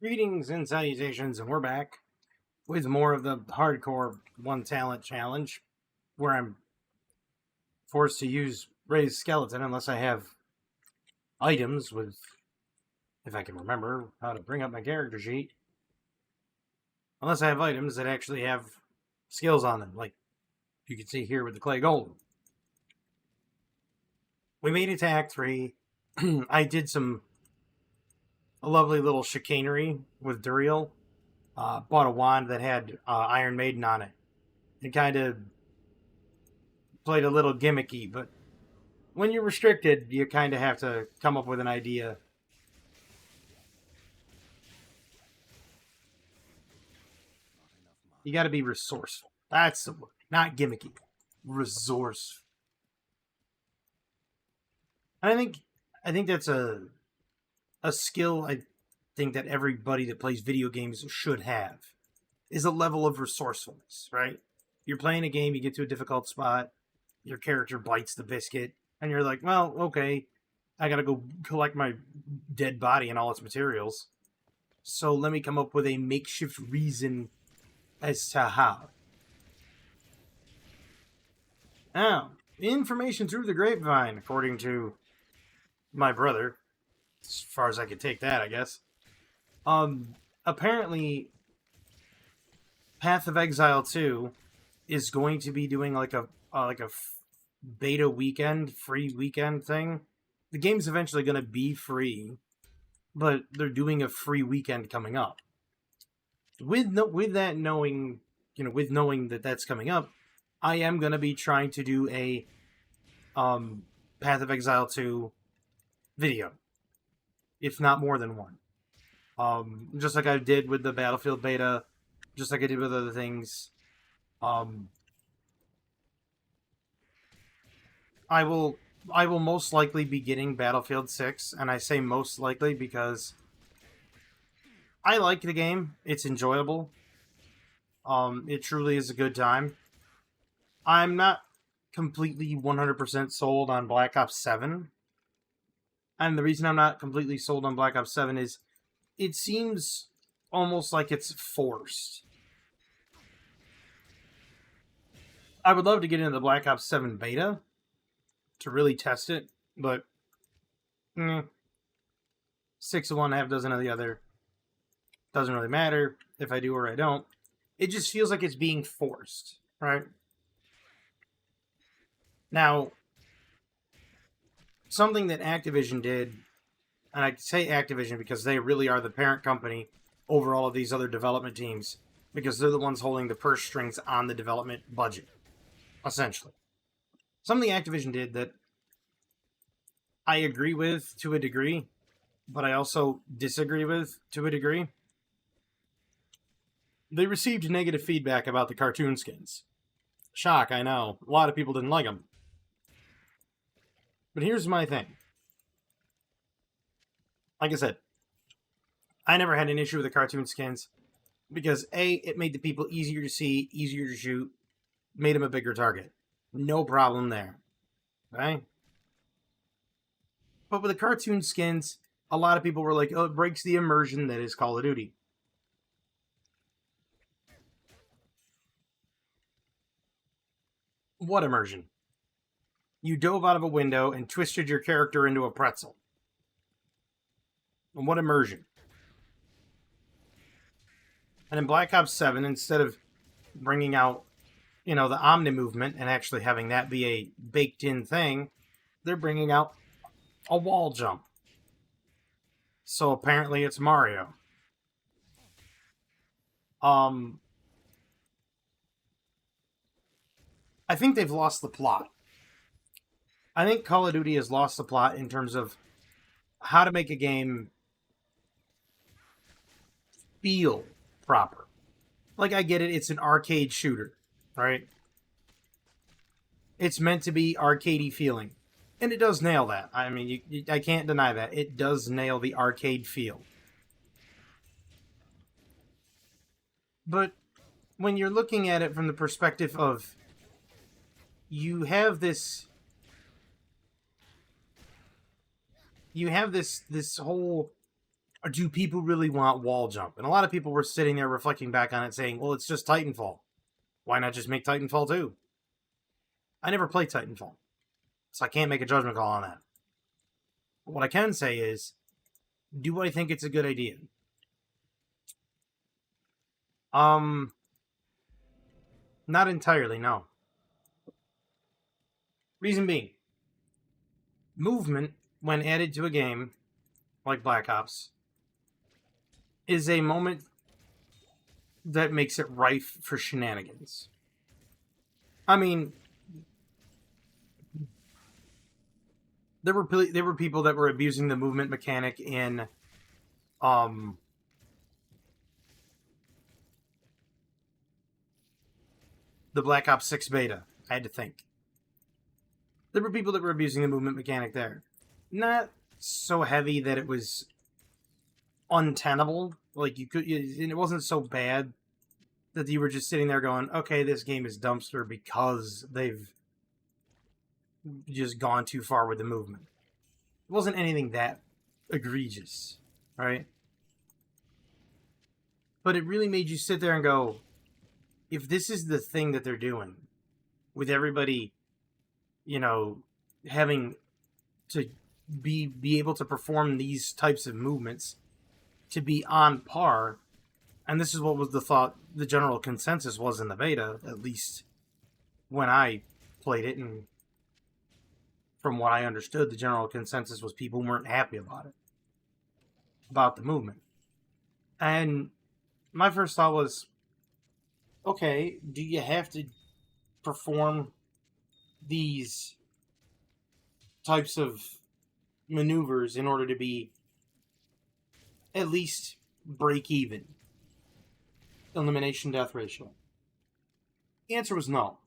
Greetings and salutations, and we're back with more of the hardcore one talent challenge, where I'm forced to use Ray's skeleton unless I have items with, if I can remember how to bring up my character sheet, unless I have items that actually have skills on them, like you can see here with the clay golem. We made it to Act 3. I did a lovely little chicanery with Duriel. Bought a wand that had Iron Maiden on it. It kind of played a little gimmicky, but when you're restricted, you kind of have to come up with an idea. You got to be resourceful. That's the word, not gimmicky. Resourceful. And I think that's a skill I think that everybody that plays video games should have is a level of resourcefulness, right? You're playing a game, you get to a difficult spot, your character bites the biscuit, and you're like, well, okay, I gotta go collect my dead body and all its materials. So let me come up with a makeshift reason as to how. Now, information through the grapevine, according to my brother, as far as I could take that, I guess. Apparently, Path of Exile 2 is going to be doing like a beta weekend, free weekend thing. The game's eventually going to be free, but they're doing a free weekend coming up. With that knowing, with knowing that that's coming up, I am going to be trying to do a Path of Exile 2 video, if not more than one. Just like I did with the Battlefield beta, just like I did with other things. I will most likely be getting Battlefield 6, and I say most likely because I like the game. It's enjoyable. It truly is a good time. I'm not completely 100% sold on Black Ops 7. And the reason I'm not completely sold on Black Ops 7 is it seems almost like it's forced. I would love to get into the Black Ops 7 beta to really test it, but 6 of one, half dozen of the other. Doesn't really matter if I do or I don't. It just feels like it's being forced, right? Now, something that Activision did, and I say Activision because they really are the parent company over all of these other development teams, because they're the ones holding the purse strings on the development budget, essentially. Something Activision did that I agree with to a degree, but I also disagree with to a degree. They received negative feedback about the cartoon skins. Shock, I know. A lot of people didn't like them. But here's my thing. Like I said, I never had an issue with the cartoon skins because A, it made the people easier to see, easier to shoot, made them a bigger target. No problem there. Okay? But with the cartoon skins, a lot of people were like, oh, it breaks the immersion that is Call of Duty. What immersion? You dove out of a window and twisted your character into a pretzel. And what immersion? And in Black Ops 7, instead of bringing out, the Omni movement and actually having that be a baked-in thing, they're bringing out a wall jump. So apparently it's Mario. I think they've lost the plot. I think Call of Duty has lost the plot in terms of how to make a game feel proper. Like, I get it, it's an arcade shooter, right? It's meant to be arcadey feeling. And it does nail that. I mean, I can't deny that. It does nail the arcade feel. But when you're looking at it from the perspective of you have this whole Or do people really want wall jump? And a lot of people were sitting there reflecting back on it saying, well, it's just Titanfall. Why not just make Titanfall 2? I never played Titanfall, so I can't make a judgment call on that. But what I can say is, do I think it's a good idea? Not entirely, no. Reason being, movement, when added to a game like Black Ops, is a moment that makes it rife for shenanigans. I mean, there were people that were abusing the movement mechanic in the Black Ops 6 beta. I had to think. There were people that were abusing the movement mechanic there. Not so heavy that it was untenable. Like, you could, and it wasn't so bad that you were just sitting there going, okay, this game is dumpster because they've just gone too far with the movement. It wasn't anything that egregious, right? But it really made you sit there and go, if this is the thing that they're doing, with everybody, having to be able to perform these types of movements to be on par, and this is what was the general consensus was in the beta, at least when I played it, and from what I understood, the general consensus was people weren't happy about the movement. And my first thought was, okay, do you have to perform these types of maneuvers in order to be at least break even? Elimination death ratio. The answer was no.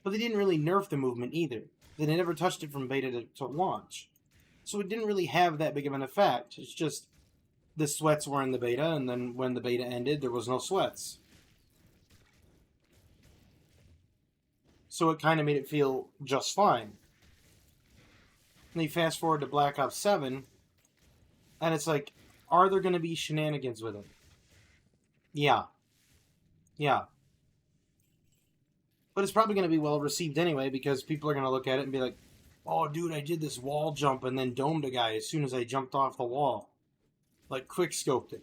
But they didn't really nerf the movement either. They never touched it from beta to launch. So it didn't really have that big of an effect. It's just the sweats were in the beta, and then when the beta ended, there was no sweats. So it kind of made it feel just fine. And you fast forward to Black Ops 7, and it's like, are there going to be shenanigans with it? Yeah. But it's probably going to be well received anyway, because people are going to look at it and be like, oh, dude, I did this wall jump and then domed a guy as soon as I jumped off the wall. Like, quick scoped it.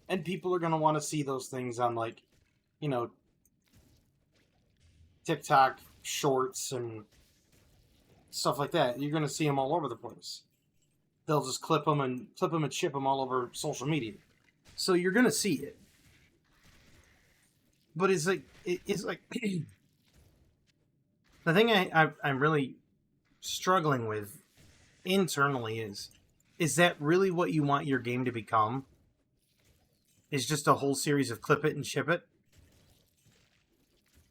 And people are going to want to see those things on, like, TikTok shorts and stuff like that. You're going to see them all over the place. They'll just clip them and ship them all over social media. So you're going to see it. But it's like the thing I'm really struggling with internally is that really what you want your game to become? Is just a whole series of clip it and ship it?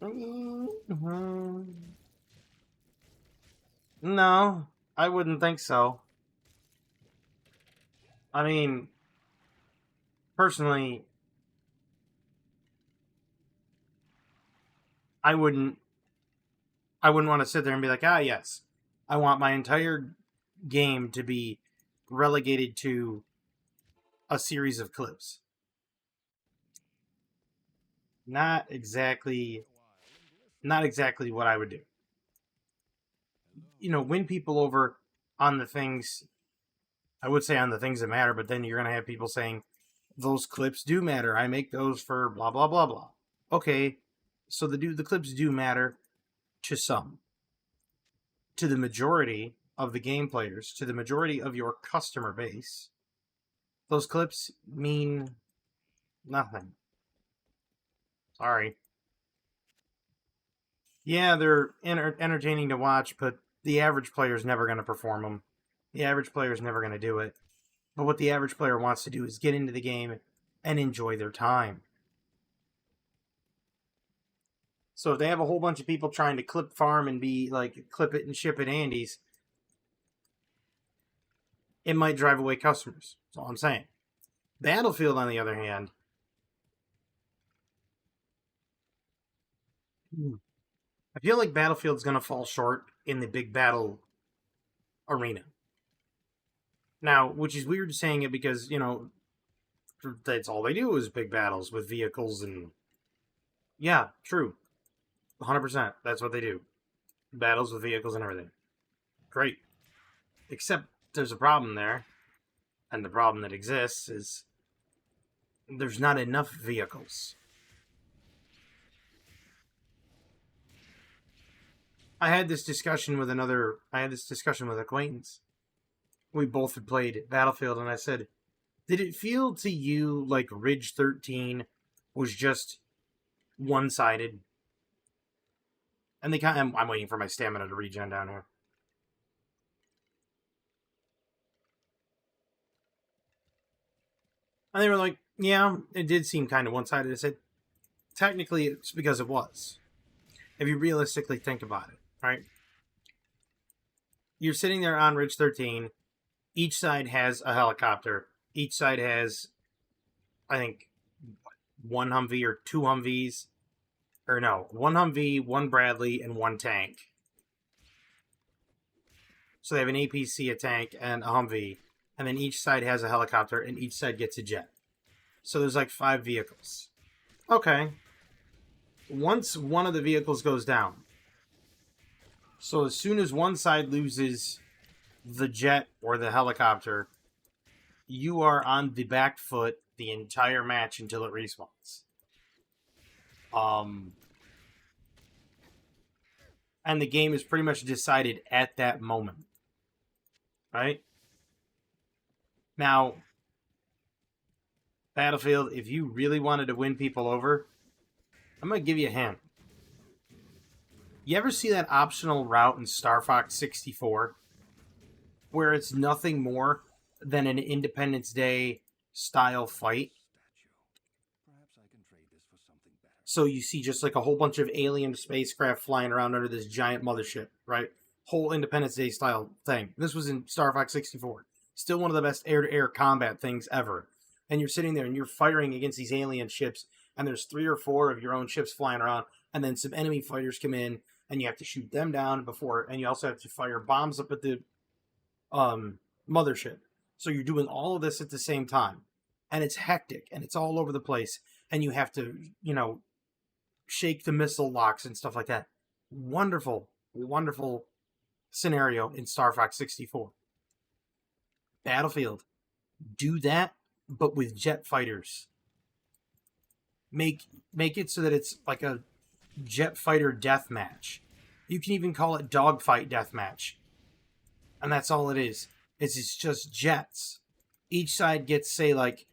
Mm-hmm. No, I wouldn't think so. I mean, personally, I wouldn't want to sit there and be like, yes, I want my entire game to be relegated to a series of clips. Not exactly what I would do. Win people over on the things, I would say on the things that matter, but then you're going to have people saying, those clips do matter. I make those for blah, blah, blah, blah. Okay, so the clips do matter to some. To the majority of the game players, to the majority of your customer base, those clips mean nothing. Sorry. Yeah, they're entertaining to watch, but the average player is never going to perform them. The average player is never going to do it. But what the average player wants to do is get into the game and enjoy their time. So if they have a whole bunch of people trying to clip farm and be like, clip it and ship it Andes, it might drive away customers. That's all I'm saying. Battlefield, on the other hand, I feel like Battlefield's going to fall short in the big battle arena. Now, which is weird saying it because, that's all they do is big battles with vehicles and. Yeah, true. 100%. That's what they do. Battles with vehicles and everything. Great. Except there's a problem there. And the problem that exists is there's not enough vehicles. I had this discussion with an acquaintance. We both had played Battlefield, and I said, did it feel to you like Ridge 13 was just one-sided? And I'm waiting for my stamina to regen down here. And they were like, yeah, it did seem kind of one-sided. I said, technically, it's because it was. If you realistically think about it, right? You're sitting there on Ridge 13. Each side has a helicopter. Each side has, I think, one Humvee or two Humvees. Or no, one Humvee, one Bradley, and one tank. So they have an APC, a tank, and a Humvee. And then each side has a helicopter, and each side gets a jet. So there's like 5 vehicles. Okay. Once one of the vehicles goes down, so as soon as one side loses the jet or the helicopter, you are on the back foot the entire match until it respawns. And the game is pretty much decided at that moment. Right? Now, Battlefield, if you really wanted to win people over, I'm going to give you a hint. You ever see that optional route in Star Fox 64? Where it's nothing more than an Independence Day style fight? So you see just like a whole bunch of alien spacecraft flying around under this giant mothership, right? Whole Independence Day style thing. This was in Star Fox 64. Still one of the best air-to-air combat things ever. And you're sitting there and you're firing against these alien ships, and there's 3 or 4 of your own ships flying around, and then some enemy fighters come in, and you have to shoot them down and you also have to fire bombs up at the mothership. So you're doing all of this at the same time. And it's hectic, and it's all over the place, and you have to, shake the missile locks and stuff like that. Wonderful, wonderful scenario in Star Fox 64. Battlefield, do that, but with jet fighters. Make it so that it's like a jet fighter death match. You can even call it dogfight death match. And that's all it is. It's just jets. Each side gets, say, like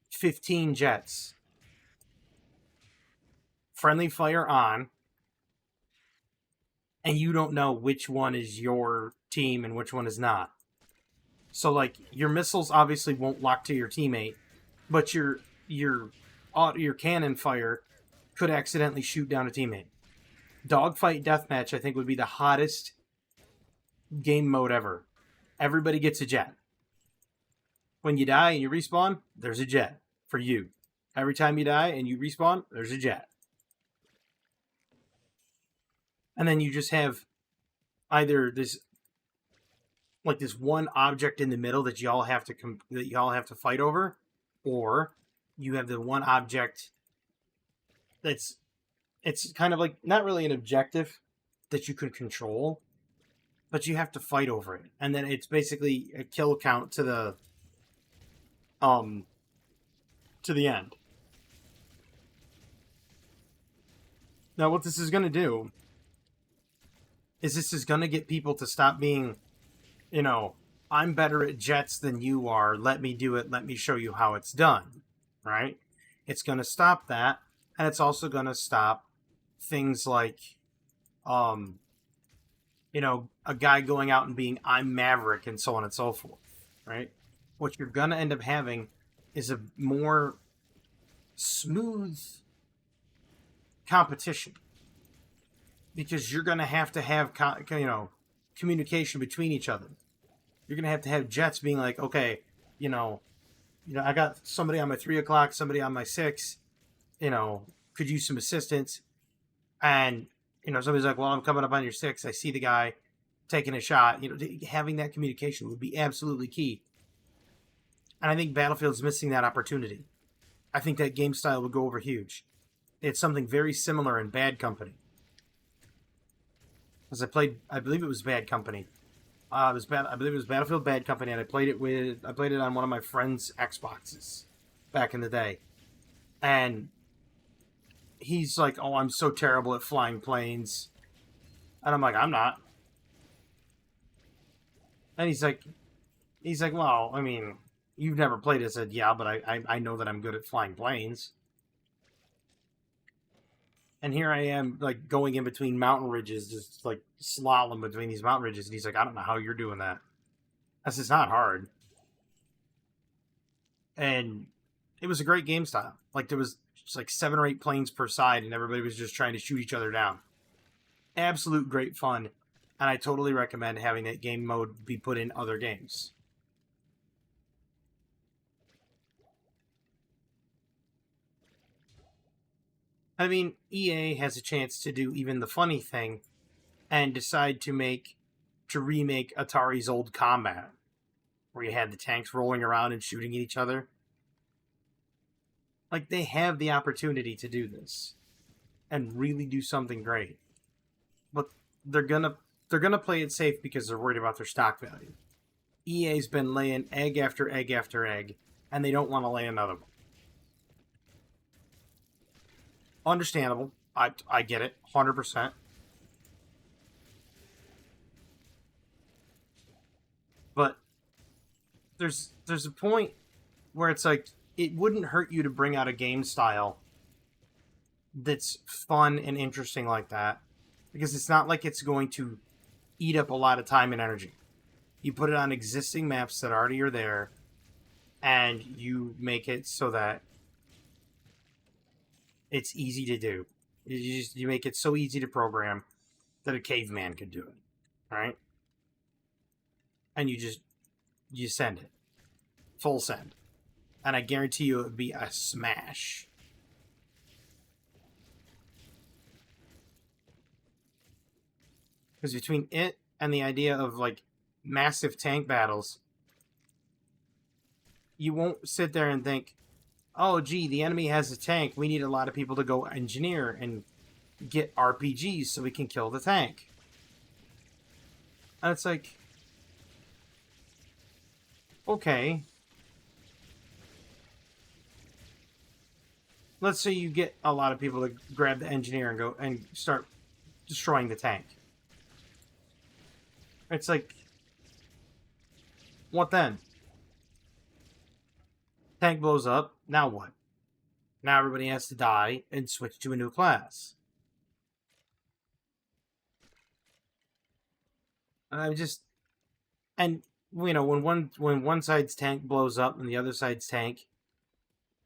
15 jets. Friendly fire on. And you don't know which one is your team and which one is not. So, like, your missiles obviously won't lock to your teammate, but your cannon fire could accidentally shoot down a teammate. Dogfight deathmatch, I think, would be the hottest game mode ever. Everybody gets a jet. When you die and you respawn, there's a jet for you. Every time you die and you respawn, there's a jet. And then you just have either this one object in the middle that y'all have to fight over, or you have the one object it's kind of like not really an objective that you can control, but you have to fight over it. And then it's basically a kill count to the end. Now what this is going to do is this is going to get people to stop being, I'm better at jets than you are. Let me do it. Let me show you how it's done. Right? It's going to stop that. And it's also going to stop things like, a guy going out and being, I'm Maverick, and so on and so forth. Right? What you're going to end up having is a more smooth competition. Because you're going to have communication between each other. You're going to have jets being like, okay, I got somebody on my 3 o'clock, somebody on my 6, could use some assistance. And, somebody's like, well, I'm coming up on your 6. I see the guy taking a shot. Having that communication would be absolutely key. And I think Battlefield's missing that opportunity. I think that game style would go over huge. It's something very similar in Bad Company. As I believe it was Bad Company. I believe it was Battlefield Bad Company, and I played it on one of my friend's Xboxes back in the day. And he's like, "Oh, I'm so terrible at flying planes," and I'm like, "I'm not." And he's like, "Well, I mean, you've never played it." I said, "Yeah, but I know that I'm good at flying planes." And here I am, like going in between mountain ridges, just like slalom between these mountain ridges. And he's like, "I don't know how you're doing that." I said, "It's not hard." And it was a great game style. Like there was just like 7 or 8 planes per side, and everybody was just trying to shoot each other down. Absolute great fun, and I totally recommend having that game mode be put in other games. I mean, EA has a chance to do even the funny thing and decide to remake Atari's old combat, where you had the tanks rolling around and shooting at each other. Like they have the opportunity to do this and really do something great. But they're gonna they're gonna play it safe because they're worried about their stock value. EA's been laying egg after egg after egg, and they don't want to lay another one. Understandable. I get it, 100%. But there's a point where it's like it wouldn't hurt you to bring out a game style that's fun and interesting like that, because it's not like it's going to eat up a lot of time and energy. You put it on existing maps that already are there, and you make it so that it's easy to do. You make it so easy to program that a caveman could do it, right? And you send it full send, and I guarantee you it would be a smash. Because between it and the idea of like massive tank battles, you won't sit there and think, "Oh, gee, the enemy has a tank. We need a lot of people to go engineer and get RPGs so we can kill the tank." And it's like, okay, let's say you get a lot of people to grab the engineer and go and start destroying the tank. It's like, what then? Tank blows up. Now what? Now everybody has to die and switch to a new class. And I'm just, and you know, when one side's tank blows up and the other side's tank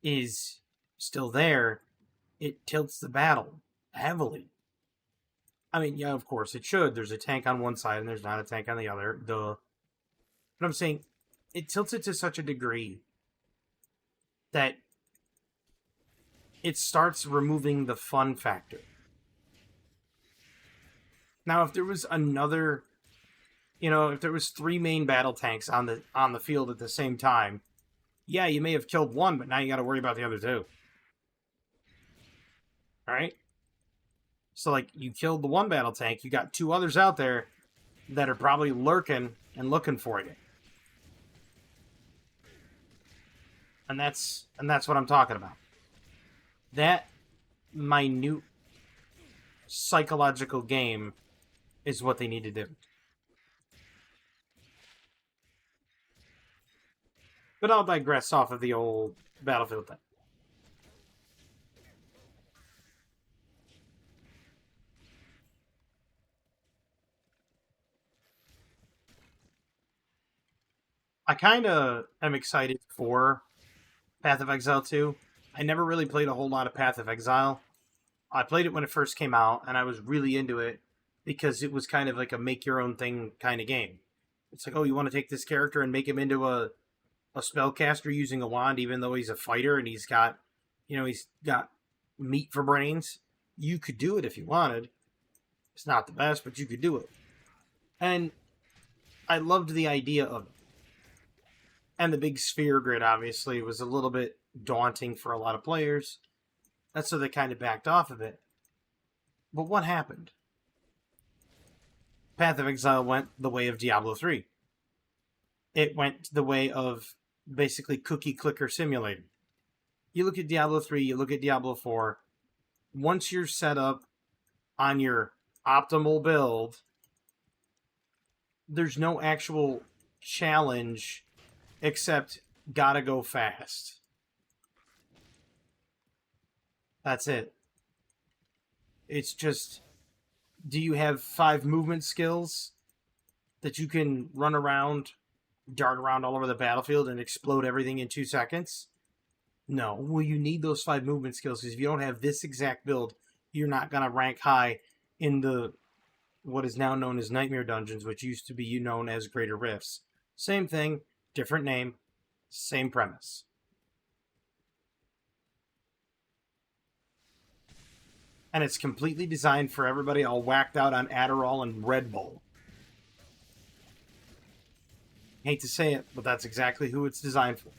is still there, it tilts the battle heavily. I mean, yeah, of course it should. There's a tank on one side and there's not a tank on the other. Duh. But I'm saying it tilts it to such a degree that it starts removing the fun factor. Now, if there was another, if there was 3 main battle tanks on the field at the same time, yeah, you may have killed one, but now you got to worry about the other two. All right. So, like, you killed the one battle tank, you got 2 others out there that are probably lurking and looking for you. And that's what I'm talking about. That minute psychological game is what they need to do. But I'll digress off of the old Battlefield thing. I kind of am excited for Path of Exile 2. I never really played a whole lot of Path of Exile. I played it when it first came out, and I was really into it because it was kind of like a make your own thing kind of game. It's like, oh, you want to take this character and make him into a spellcaster using a wand, even though he's a fighter and he's got meat for brains. You could do it if you wanted. It's not the best, but you could do it. And I loved the idea of it. And the big sphere grid, obviously, was a little bit daunting for a lot of players. That's so they kind of backed off of it. But what happened? Path of Exile went the way of Diablo 3. It went the way of basically cookie clicker simulator. You look at Diablo 3, you look at Diablo 4. Once you're set up on your optimal build, there's no actual challenge except gotta go fast. That's it. It's just, do you have 5 movement skills that you can run around, dart around all over the battlefield and explode everything in 2 seconds? No. Well, you need those 5 movement skills, because if you don't have this exact build, you're not going to rank high in the what is now known as Nightmare Dungeons, which used to be known as Greater Rifts. Same thing, different name, same premise. And it's completely designed for everybody all whacked out on Adderall and Red Bull. Hate to say it, but that's exactly who it's designed for.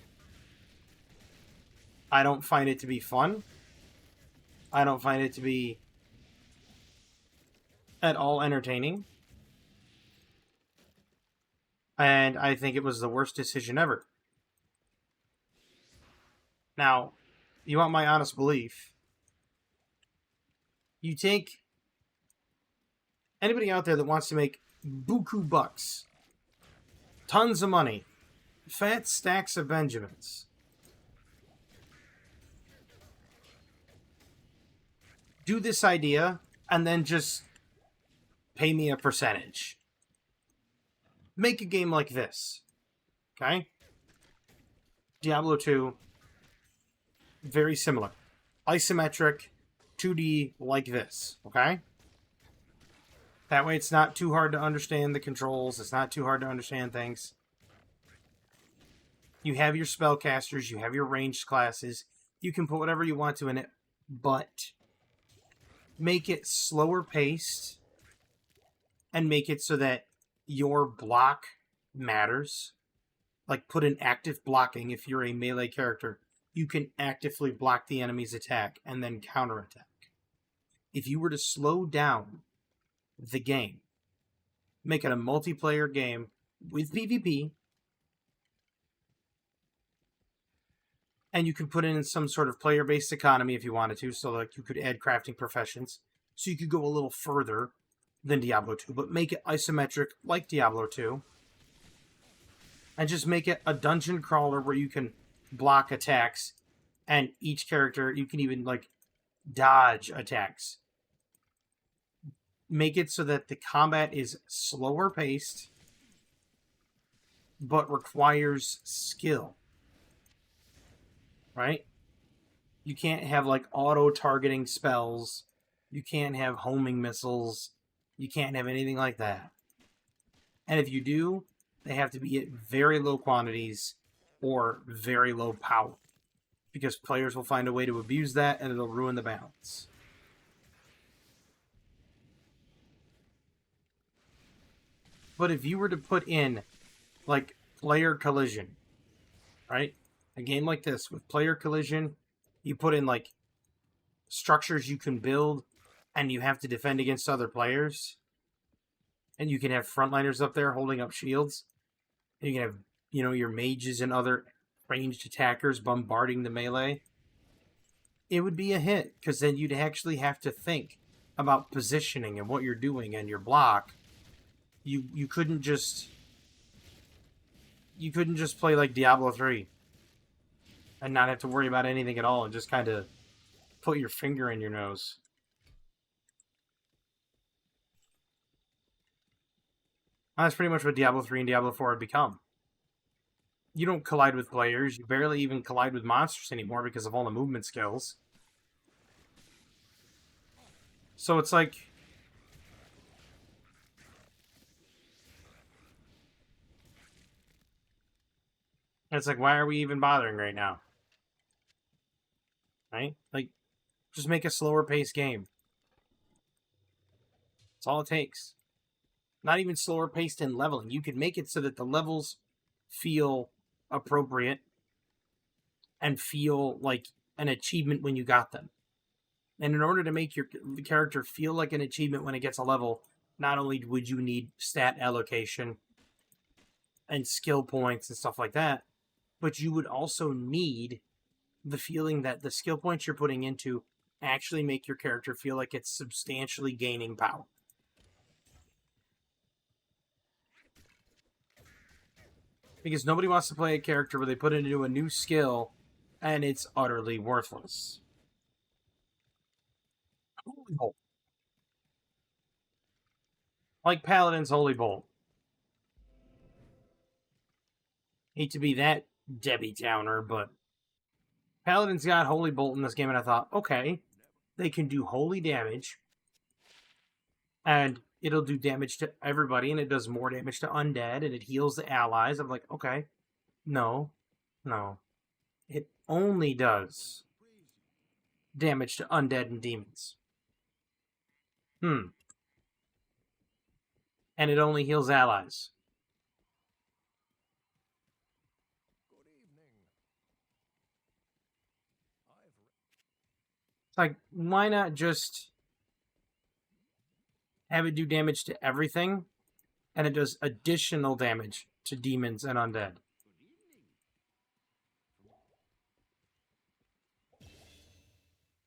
I don't find it to be fun. I don't find it to be at all entertaining. And I think it was the worst decision ever. Now, you want my honest belief? You take anybody out there that wants to make buku bucks, tons of money, fat stacks of Benjamins. Do this idea and then just pay me a percentage. Make a game like this. Okay? Diablo 2, very similar. Isometric, 2D like this. Okay? That way it's not too hard to understand the controls. It's not too hard to understand things. You have your spellcasters. You have your ranged classes. You can put whatever you want to in it. But make it slower paced. And make it so that your block matters. Like, put in active blocking. If you're a melee character, you can actively block the enemy's attack and then counterattack. If you were to slow down the game, make it a multiplayer game with PvP, and you can put in some sort of player-based economy if you wanted to, so like you could add crafting professions, so you could go a little further than Diablo 2, but make it isometric like Diablo 2, and just make it a dungeon crawler where you can block attacks, and each character, you can even like dodge attacks. Make it so that the combat is slower paced, but requires skill. Right? You can't have like auto-targeting spells. You can't have homing missiles. You can't have anything like that. And if you do, they have to be at very low quantities or very low power. Because players will find a way to abuse that and it'll ruin the balance. But if you were to put in like player collision, right? A game like this with player collision, you put in like structures you can build and you have to defend against other players. And you can have frontliners up there holding up shields. And you can have, you know, your mages and other ranged attackers bombarding the melee. It would be a hit, because then you'd actually have to think about positioning and what you're doing and your block. You couldn't just play like Diablo 3 and not have to worry about anything at all and just kind of put your finger in your nose. And that's pretty much what Diablo 3 and Diablo 4 have become. You don't collide with players. You barely even collide with monsters anymore because of all the movement skills. So it's like, why are we even bothering right now? Right? Like, just make a slower paced game. That's all it takes. Not even slower paced in leveling. You could make it so that the levels feel appropriate and feel like an achievement when you got them. And in order to make your character feel like an achievement when it gets a level, not only would you need stat allocation and skill points and stuff like that, but you would also need the feeling that the skill points you're putting into actually make your character feel like it's substantially gaining power. Because nobody wants to play a character where they put into a new skill and it's utterly worthless. Holy Bolt. Like Paladin's Holy Bolt. Hate to be that Debbie Downer, but Paladin's got Holy Bolt in this game, and I thought, okay, they can do holy damage, and it'll do damage to everybody, and it does more damage to undead, and it heals the allies. I'm like, okay, no. It only does damage to undead and demons. And it only heals allies. It's like, why not just have it do damage to everything, and it does additional damage to demons and undead?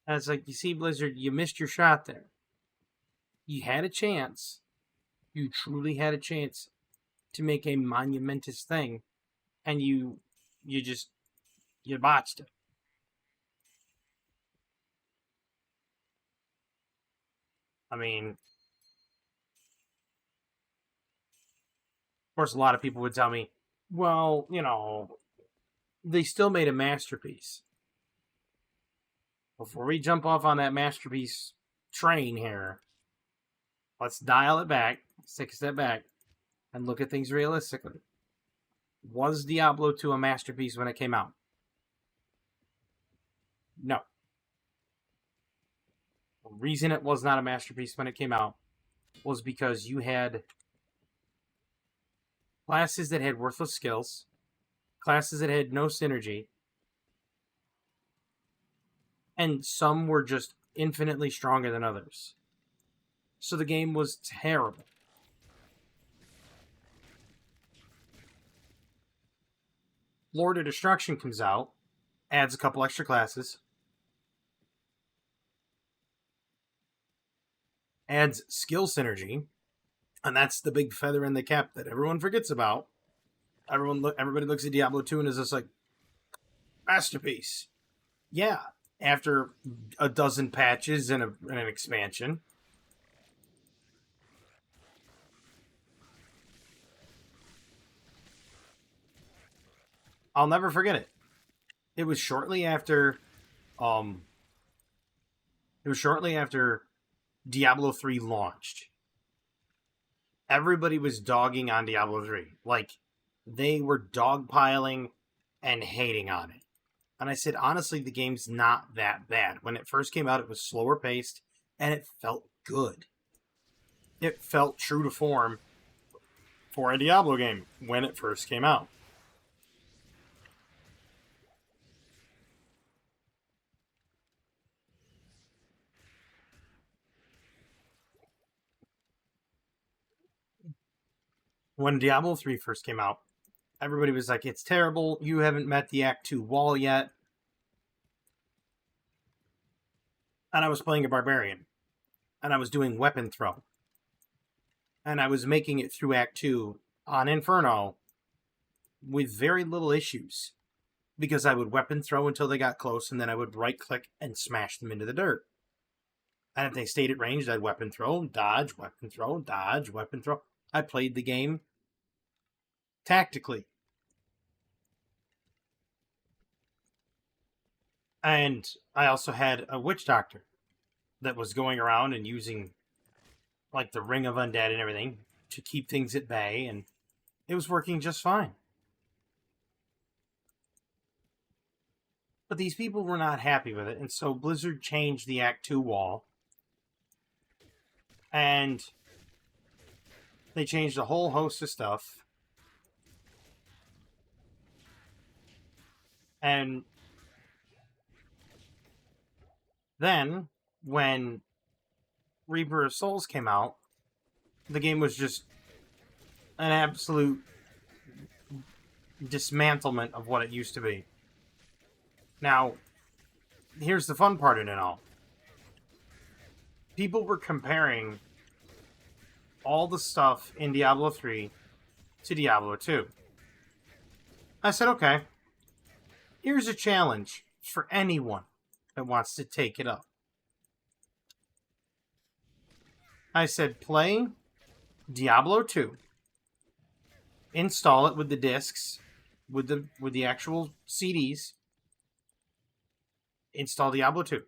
And it's like, you see, Blizzard, you missed your shot there. You had a chance. You truly had a chance to make a monumentous thing, and you botched it. I mean, of course, a lot of people would tell me, well, they still made a masterpiece. Before we jump off on that masterpiece train here, let's dial it back, take a step back, and look at things realistically. Was Diablo 2 a masterpiece when it came out? No. The reason it was not a masterpiece when it came out was because you had classes that had worthless skills, classes that had no synergy, and some were just infinitely stronger than others. So the game was terrible. Lord of Destruction comes out, adds a couple extra classes, adds skill synergy, and that's the big feather in the cap that everyone forgets about. Everybody looks at Diablo 2 and is just like, masterpiece. Yeah, after a dozen patches and an expansion. I'll never forget it. It was shortly after Diablo 3 launched. Everybody was dogging on Diablo 3. Like, they were dogpiling and hating on it. And I said, honestly, the game's not that bad. When it first came out, it was slower paced, and it felt good. It felt true to form for a Diablo game when it first came out. When Diablo 3 first came out, everybody was like, it's terrible. You haven't met the Act 2 wall yet. And I was playing a barbarian. And I was doing weapon throw. And I was making it through Act 2 on Inferno with very little issues. Because I would weapon throw until they got close, and then I would right click and smash them into the dirt. And if they stayed at range, I'd weapon throw, dodge, weapon throw, dodge, weapon throw. I played the game tactically. And I also had a witch doctor that was going around and using like the Ring of Undead and everything to keep things at bay, and it was working just fine. But these people were not happy with it, and so Blizzard changed the Act 2 wall. And they changed a whole host of stuff. And then, when Reaper of Souls came out, the game was just an absolute dismantlement of what it used to be. Now, here's the fun part in it all. People were comparing all the stuff in Diablo 3 to Diablo 2. I said, okay, here's a challenge for anyone that wants to take it up. I said, play Diablo 2. Install it with the discs, with the actual CDs. Install Diablo 2.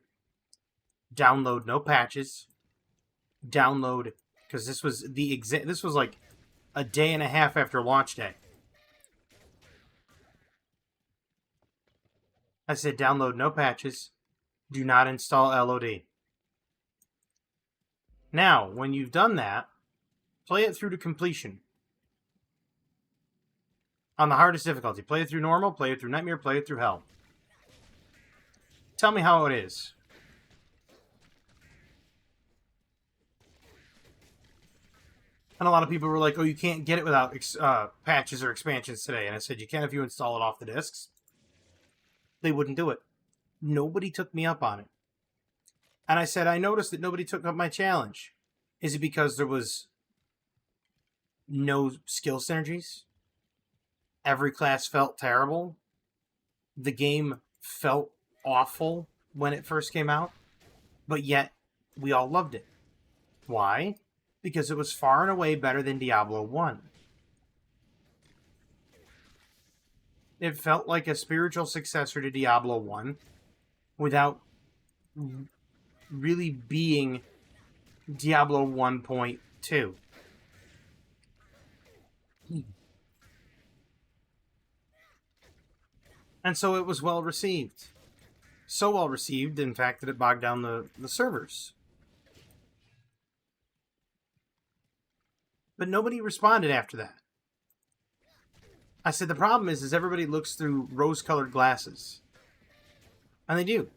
Download no patches. Download, because this was like a day and a half after launch day. I said download no patches. Do not install LOD. Now, when you've done that, play it through to completion. On the hardest difficulty. Play it through normal, play it through nightmare, play it through hell. Tell me how it is. And a lot of people were like, oh, you can't get it without patches or expansions today. And I said, you can if you install it off the discs. They wouldn't do it. Nobody took me up on it. And I said, I noticed that nobody took up my challenge. Is it because there was no skill synergies? Every class felt terrible? The game felt awful when it first came out? But yet, we all loved it. Why? Because it was far and away better than Diablo 1. It felt like a spiritual successor to Diablo 1 without really being Diablo 1.2. And so it was well received. So well received, in fact, that it bogged down the servers. But nobody responded after that. I said the problem is everybody looks through rose-colored glasses. And they do.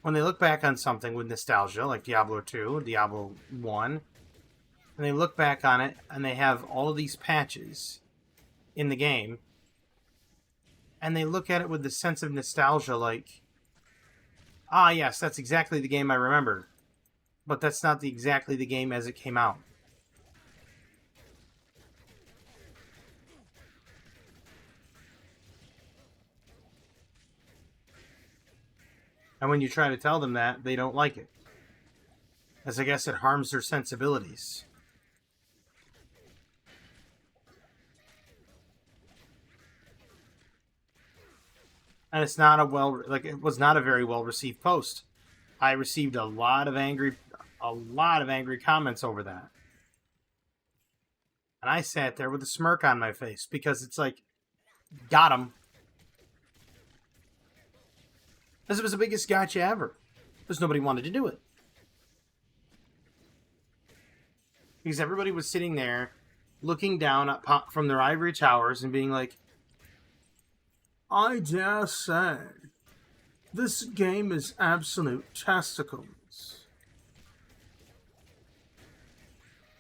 When they look back on something with nostalgia, like Diablo 2, Diablo 1, and they look back on it, and they have all of these patches in the game, and they look at it with the sense of nostalgia, like, ah, yes, that's exactly the game I remember. But that's not exactly the game as it came out. And when you try to tell them that, they don't like it. As I guess it harms their sensibilities. And it's not it was not a very well received post. I received a lot of angry comments over that. And I sat there with a smirk on my face because it's like, got him. This was the biggest gotcha ever. Because nobody wanted to do it. Because everybody was sitting there looking down from their ivory towers and being like, I dare say, this game is absolute testicles.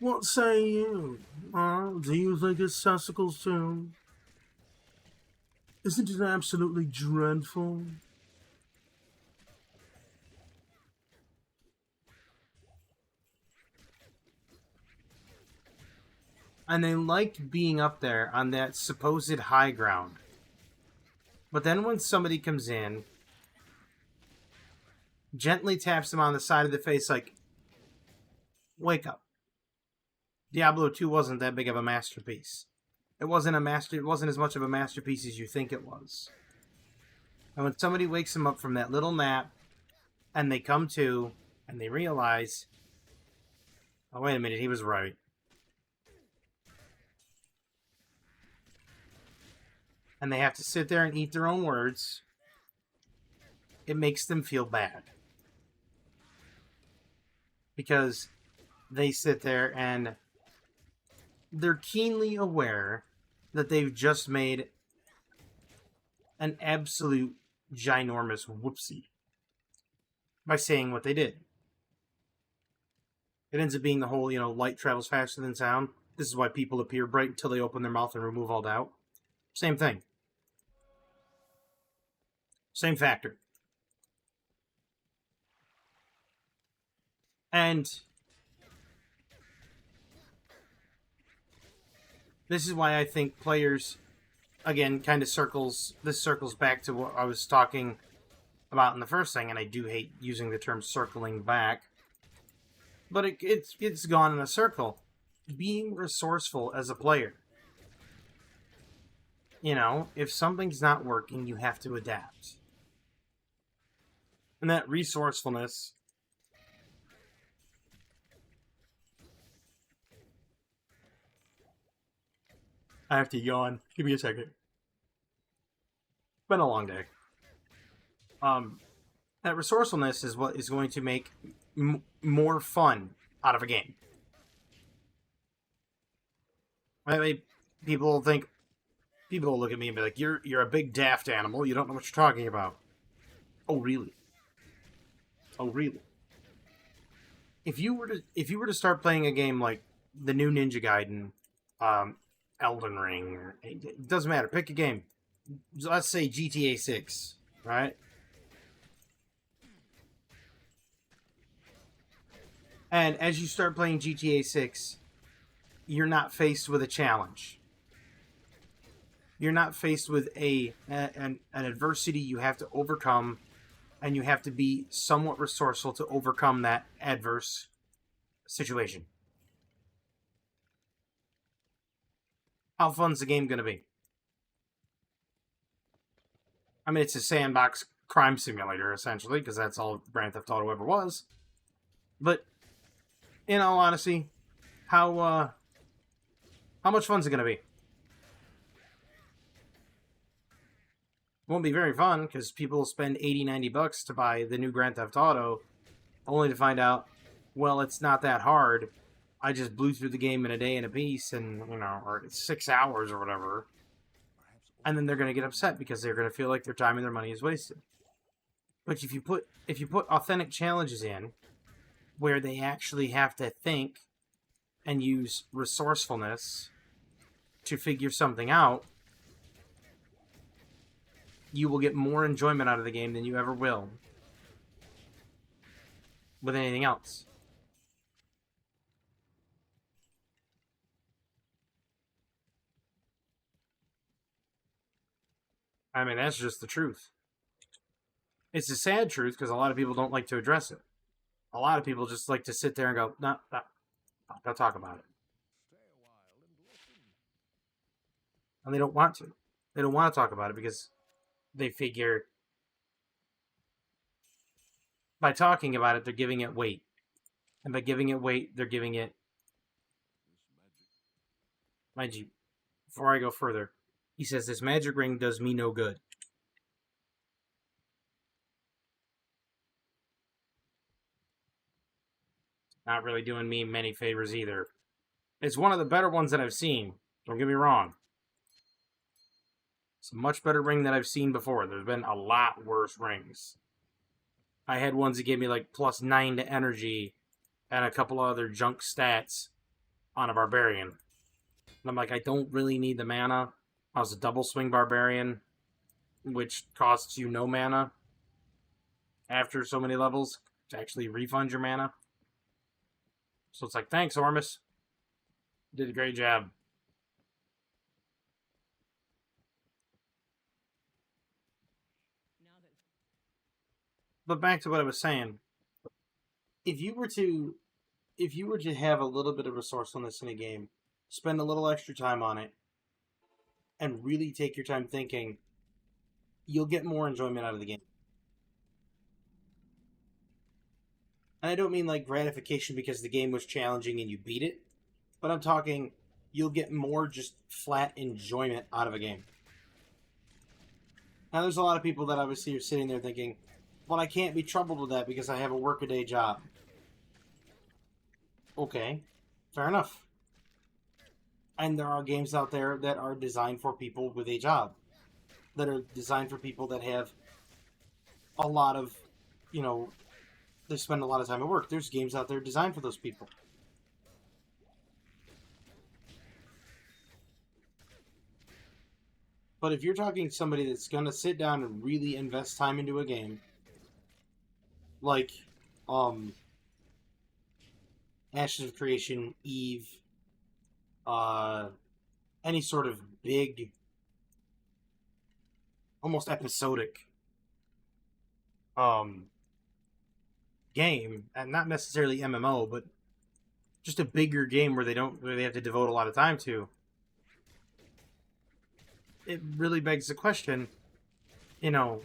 What say you? Do you think it's testicles too? Isn't it absolutely dreadful? And they liked being up there on that supposed high ground. But then when somebody comes in, gently taps them on the side of the face like, wake up. Diablo 2 wasn't that big of a masterpiece. It wasn't as much of a masterpiece as you think it was. And when somebody wakes them up from that little nap, and they come to, and they realize, oh, wait a minute, he was right. And they have to sit there and eat their own words, it makes them feel bad. Because they sit there and they're keenly aware that they've just made an absolute ginormous whoopsie by saying what they did. It ends up being the whole, light travels faster than sound. This is why people appear bright until they open their mouth and remove all doubt. Same thing. Same factor. And this is why I think players, again, kind of circles back to what I was talking about in the first thing, and I do hate using the term circling back, but it's gone in a circle. Being resourceful as a player. If something's not working, you have to adapt. And that resourcefulness I have to yawn. Give me a second. It's been a long day. That resourcefulness is what is going to make more fun out of a game. I mean, people will look at me and be like, "You're a big daft animal. You don't know what you're talking about." Oh, really? Oh, really? If you were to start playing a game like the new Ninja Gaiden, Elden Ring, it doesn't matter. Pick a game. Let's say GTA 6, right? And as you start playing GTA 6, you're not faced with a challenge. You're not faced with an adversity you have to overcome, and you have to be somewhat resourceful to overcome that adverse situation. How fun's the game going to be? I mean, it's a sandbox crime simulator, essentially, because that's all Grand Theft Auto ever was. But, in all honesty, how much fun's it going to be? Won't be very fun, because people will spend $80-$90 to buy the new Grand Theft Auto, only to find out, well, it's not that hard. I just blew through the game in a day and a piece, and, or 6 hours or whatever. And then they're going to get upset because they're going to feel like their time and their money is wasted. But if you put authentic challenges in, where they actually have to think and use resourcefulness to figure something out, you will get more enjoyment out of the game than you ever will with anything else. I mean, that's just the truth. It's a sad truth because a lot of people don't like to address it. A lot of people just like to sit there and go, no, don't talk about it. And they don't want to. They don't want to talk about it because they figure by talking about it, they're giving it weight. And by giving it weight, they're giving it... Mind you, before I go further, he says, this magic ring does me no good. Not really doing me many favors either. It's one of the better ones that I've seen. Don't get me wrong. It's a much better ring than I've seen before. There's been a lot worse rings. I had ones that gave me like +9 to energy and a couple other junk stats on a barbarian. And I'm like, I don't really need the mana. I was a double swing barbarian, which costs you no mana after so many levels to actually refund your mana. So it's like, thanks, Ormus. You did a great job. But back to what I was saying. If you were to have a little bit of resourcefulness in a game, spend a little extra time on it, and really take your time thinking, you'll get more enjoyment out of the game. And I don't mean like gratification because the game was challenging and you beat it, but I'm talking you'll get more just flat enjoyment out of a game. Now, there's a lot of people that obviously are sitting there thinking, well, I can't be troubled with that because I have a workaday job. Okay, fair enough. And there are games out there that are designed for people with a job. That are designed for people that have a lot of, you know, they spend a lot of time at work. There's games out there designed for those people. But if you're talking somebody that's going to sit down and really invest time into a game, like um, Ashes of Creation, Eve, uh, any sort of big, almost episodic um, game, and not necessarily MMO, but just a bigger game where they have to devote a lot of time to, it really begs the question, you know,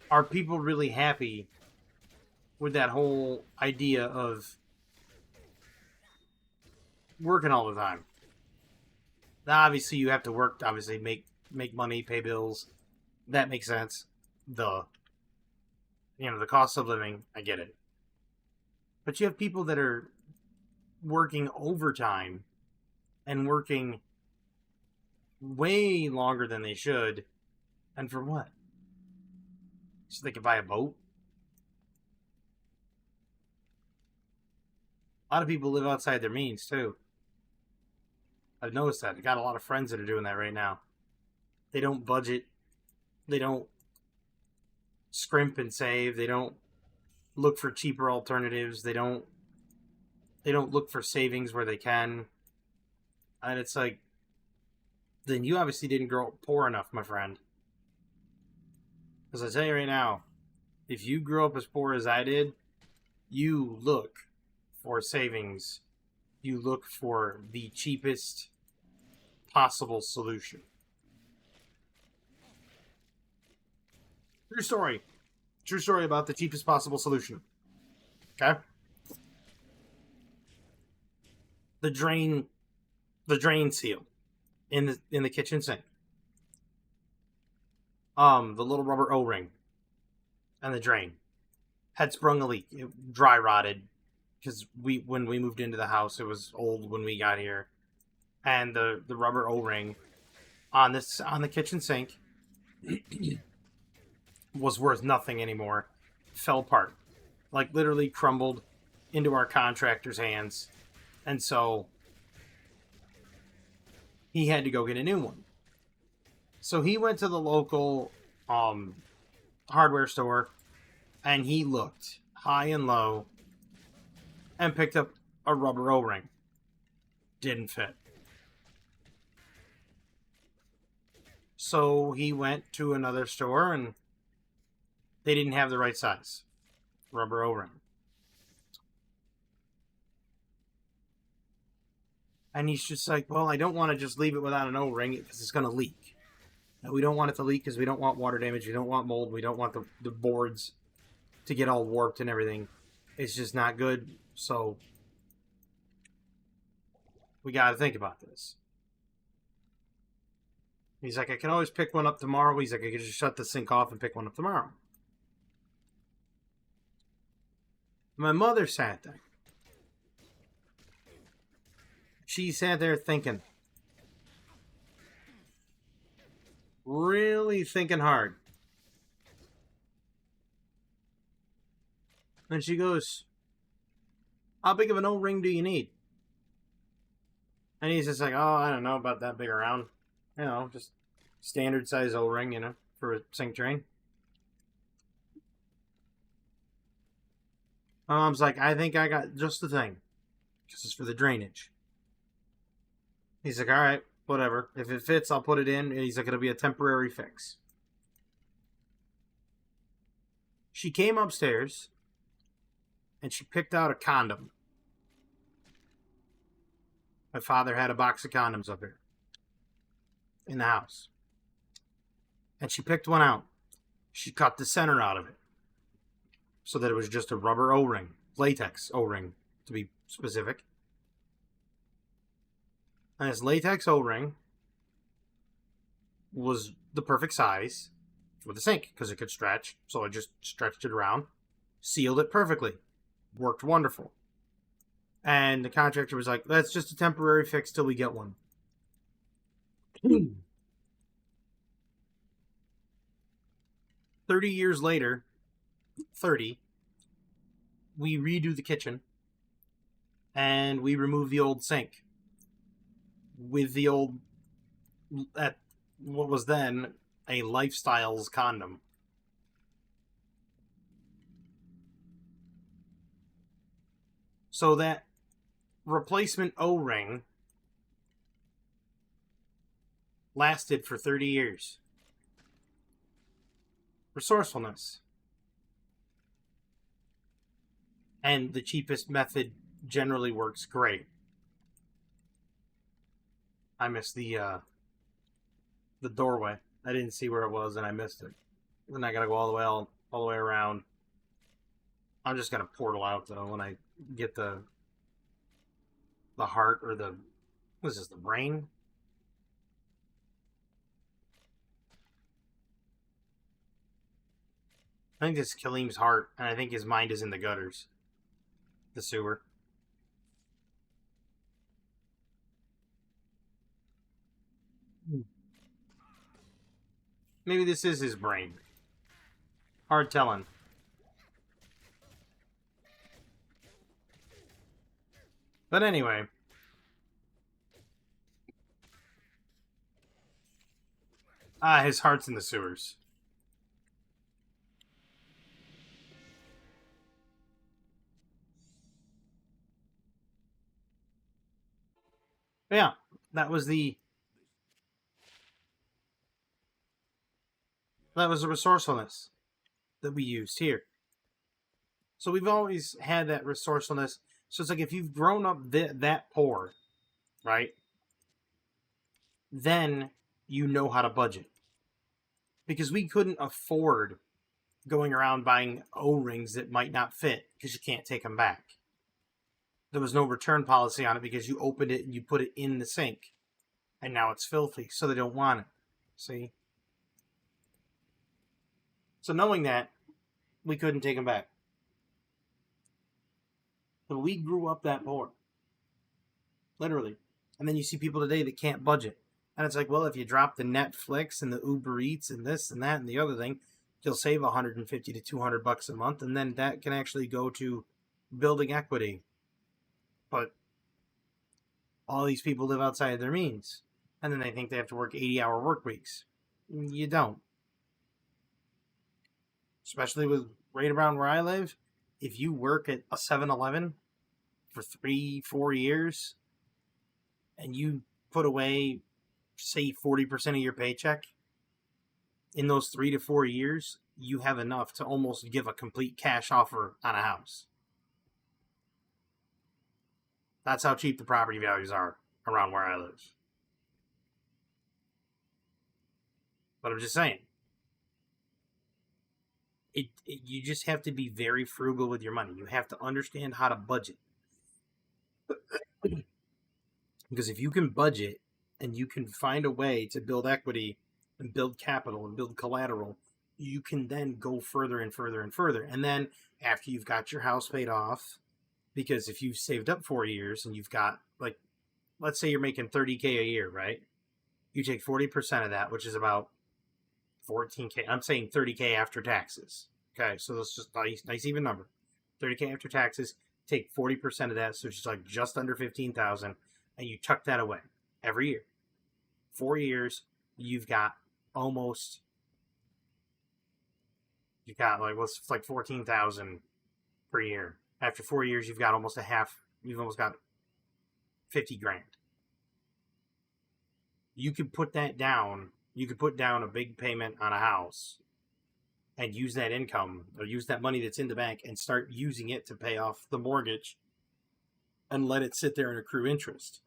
are people really happy with that whole idea of working all the time? Now, obviously, you have to work. Obviously, make money, pay bills. That makes sense. The cost of living. I get it. But you have people that are working overtime and working way longer than they should, and for what? So they can buy a boat? A lot of people live outside their means too. I've noticed that. I got a lot of friends that are doing that right now. They don't budget. They don't scrimp and save. They don't look for cheaper alternatives. They don't look for savings where they can. And it's like, then you obviously didn't grow up poor enough, my friend. Because I tell you right now, if you grew up as poor as I did, you look for savings. You look for the cheapest possible solution. True story. True story about the cheapest possible solution. Okay? The drain seal in the kitchen sink. The little rubber O-ring and the drain had sprung a leak. It dry rotted because when we moved into the house, it was old when we got here, and the rubber O-ring on the kitchen sink was worth nothing anymore. Fell apart, like literally crumbled into our contractor's hands, and so he had to go get a new one. So he went to the local hardware store, and he looked high and low and picked up a rubber O-ring. Didn't fit. So he went to another store, and they didn't have the right size rubber O-ring. And he's just like, well, I don't want to just leave it without an O-ring because it's going to leak. And we don't want it to leak because we don't want water damage. We don't want mold. We don't want the boards to get all warped and everything. It's just not good. So we got to think about this. He's like, I can always pick one up tomorrow. He's like, I can just shut the sink off and pick one up tomorrow. My mother sat there. She sat there thinking. Really thinking hard. And she goes, how big of an O-ring do you need? And he's just like, oh, I don't know, about that big around. You know, just standard size O-ring, for a sink drain. My mom's like, I think I got just the thing. This is for the drainage. He's like, all right, whatever. If it fits, I'll put it in. He's like, it'll be a temporary fix. She came upstairs, and she picked out a condom. My father had a box of condoms up here in the house. And she picked one out. She cut the center out of it so that it was just a rubber O-ring, latex O-ring to be specific. And this latex O-ring was the perfect size for the sink because it could stretch. So I just stretched it around, sealed it perfectly. Worked wonderful. And the contractor was like, that's just a temporary fix till we get one. 30 years later, 30, we redo the kitchen and we remove the old sink with the old, at what was then a Lifestyles condom. So that replacement O-ring lasted for 30 years. Resourcefulness. And the cheapest method generally works great. I missed the doorway. I didn't see where it was and I missed it. Then I gotta go all the way around. I'm just gonna portal out though when I get the heart or the, what is this, the brain? I think this is Kalim's heart, and I think his mind is in the gutters. The sewer. Maybe this is his brain. Hard telling. But anyway. His heart's in the sewers. Yeah, that was the resourcefulness that we used here. So we've always had that resourcefulness. So it's like if you've grown up that poor, right? Then you know how to budget. Because we couldn't afford going around buying O-rings that might not fit because you can't take them back. There was no return policy on it because you opened it and you put it in the sink. And now it's filthy, so they don't want it. See? So knowing that, we couldn't take them back. But we grew up that poor. Literally. And then you see people today that can't budget. And it's like, well, if you drop the Netflix and the Uber Eats and this and that and the other thing, you'll save 150 to 200 bucks a month, and then that can actually go to building equity. But all these people live outside of their means, and then they think they have to work 80-hour work weeks. You don't. Especially with right around where I live, if you work at a 7-Eleven for 3-4 years and you put away, say, 40% of your paycheck, in those 3 to 4 years, you have enough to almost give a complete cash offer on a house. That's how cheap the property values are around where I live. But I'm just saying, you just have to be very frugal with your money. You have to understand how to budget. Because if you can budget and you can find a way to build equity and build capital and build collateral, you can then go further and further and further. And then after you've got your house paid off, because if you've saved up 4 years and you've got, like, let's say you're making $30K a year, right? You take 40% of that, which is about $14K. I'm saying $30K after taxes. Okay, so that's just a nice even number. $30K after taxes. Take 40% of that, so it's like just under $15,000, and you tuck that away every year. 4 years, you've got like 14,000 per year. After 4 years, you've got almost you've almost got 50 grand. You could put that down. You could put down a big payment on a house and use that income or use that money that's in the bank and start using it to pay off the mortgage and let it sit there and accrue interest.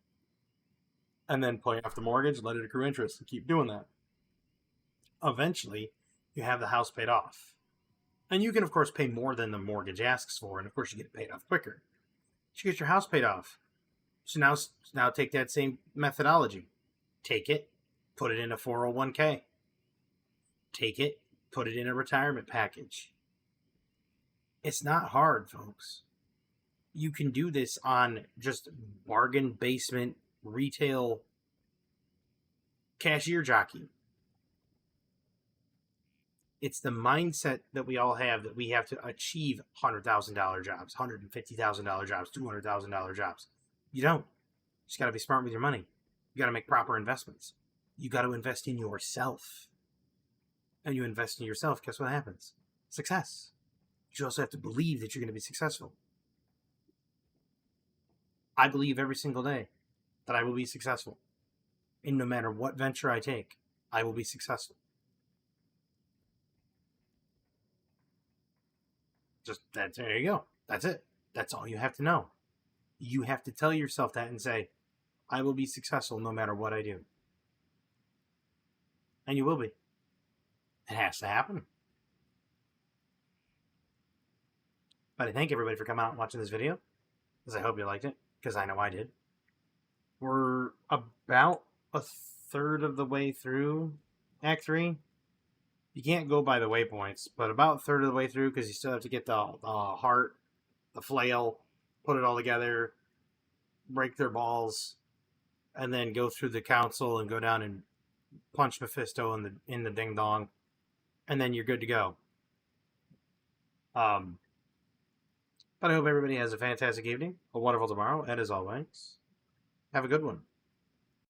And then pay off the mortgage, let it accrue interest, and keep doing that. Eventually, you have the house paid off. And you can, of course, pay more than the mortgage asks for, and of course, you get it paid off quicker. But you get your house paid off. So now take that same methodology. Take it, put it in a 401k. Take it, put it in a retirement package. It's not hard, folks. You can do this on just bargain basement retail cashier jockey. It's the mindset that we all have that we have to achieve $100,000 jobs, $150,000 jobs, $200,000 jobs. You don't. You just got to be smart with your money. You got to make proper investments. You got to invest in yourself. And you invest in yourself, guess what happens? Success. You also have to believe that you're going to be successful. I believe every single day that I will be successful. And no matter what venture I take, I will be successful. Just that. There you go. That's it. That's all you have to know. You have to tell yourself that and say, I will be successful no matter what I do. And you will be. It has to happen. But I thank everybody for coming out and watching this video, because I hope you liked it, because I know I did. We're about a third of the way through Act 3. You can't go by the waypoints, but about a third of the way through, because you still have to get the heart, the flail, put it all together, break their balls, and then go through the council and go down and punch Mephisto in the ding dong, and then you're good to go. But I hope everybody has a fantastic evening, a wonderful tomorrow, and as always, have a good one.